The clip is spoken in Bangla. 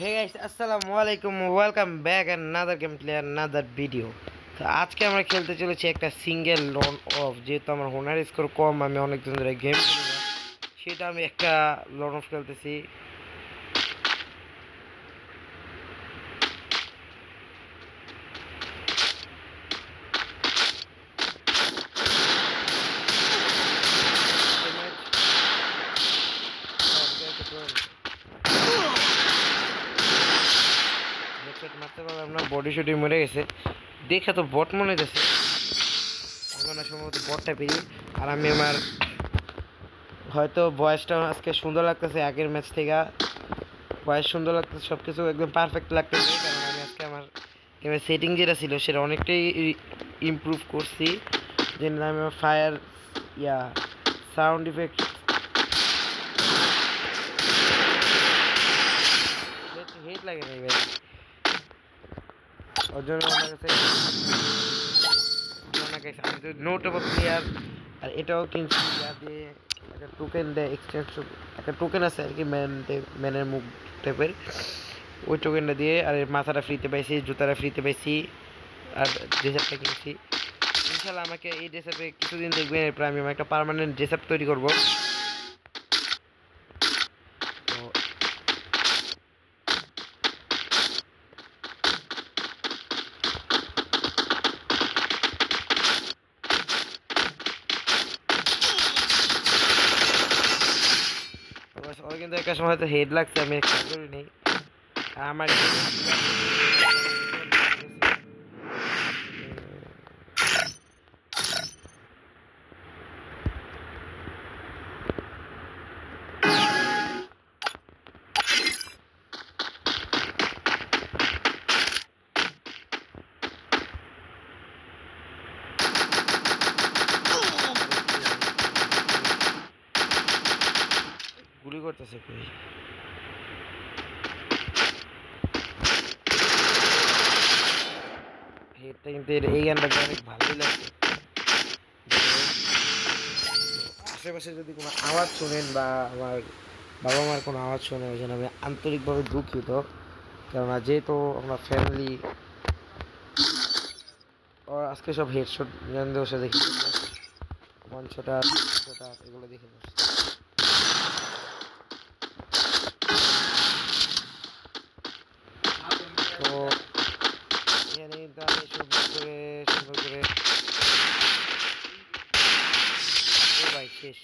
Hey guys, আসসালামু আলাইকুম, welcome back another game play another video. তো আজকে আমরা খেলতে চলেছি একটা সিঙ্গেল লোন অফ। যেহেতু আমার হোনার স্কোর কম, আমি অনেকদিন ধরে গেম খেলি না, সেটা আমি একটা লোন অফ খেলতেছি। মারতে পারলাম না, বডি শডি মরে গেছে। দেখে তো বট মনে হইতেছে, আমি সম্ভবত বটটা পেরি। আর আমি আমার হয়তো ভয়েসটা আজকে সুন্দর লাগতেছে, আগের ম্যাচ থেকে ভয়েস সুন্দর লাগতেছে, সব কিছু একদম পারফেক্ট লাগতেছে। কারণ আমি আজকে আমার গেমের সেটিং যেটা ছিল সেটা অনেকটাই ইমপ্রুভ করছি। যেন আমি আমার ফায়ার সাউন্ড ইফেক্ট হেট লাগে না ভাই, ওর জন্য আমার কাছে আমি তো নোট অফ প্লেয়ার। আর এটাও কিনছি দিয়ে একটা টোকেন দেয়, এক্সচেঞ্জ একটা টোকেন আছে আর কি, ম্যানের মুখ টাইপের। ওই টোকেনটা দিয়ে আর মাথাটা ফ্রিতে পাইছি, জুতাটা ফ্রিতে পাইছি, আর ড্রেস আপটা কিনছি। ইনশাল্লাহ আমাকে এই ড্রেস আপে কিছুদিন দেখবেন, এরপর আমি আমার একটা পার্মানেন্ট ড্রেস আপ তৈরি করবো। ওর কিন্তু একটা সময় হয়তো হেড লাগছে, আমি খেয়াল করি নেই। আমার গুলি করতেছে কই, হেডটা কিন্তু এই গানটা অনেক ভালোই লাগছে। আশেপাশে যদি কোনো আওয়াজ শোনেন বা আমার বাবা মার কোনো আওয়াজ শোনে, ওই জন্য আমি আন্তরিকভাবে দুঃখিত। কেননা যেহেতু আমরা ফ্যামিলি, ও আজকে সব হেডশট বসে দেখি, ওয়ান শটার শটার এগুলো দেখে বসে। তো এখানে কিন্তু আমি সুন্দর করে ও ভাই শেষ।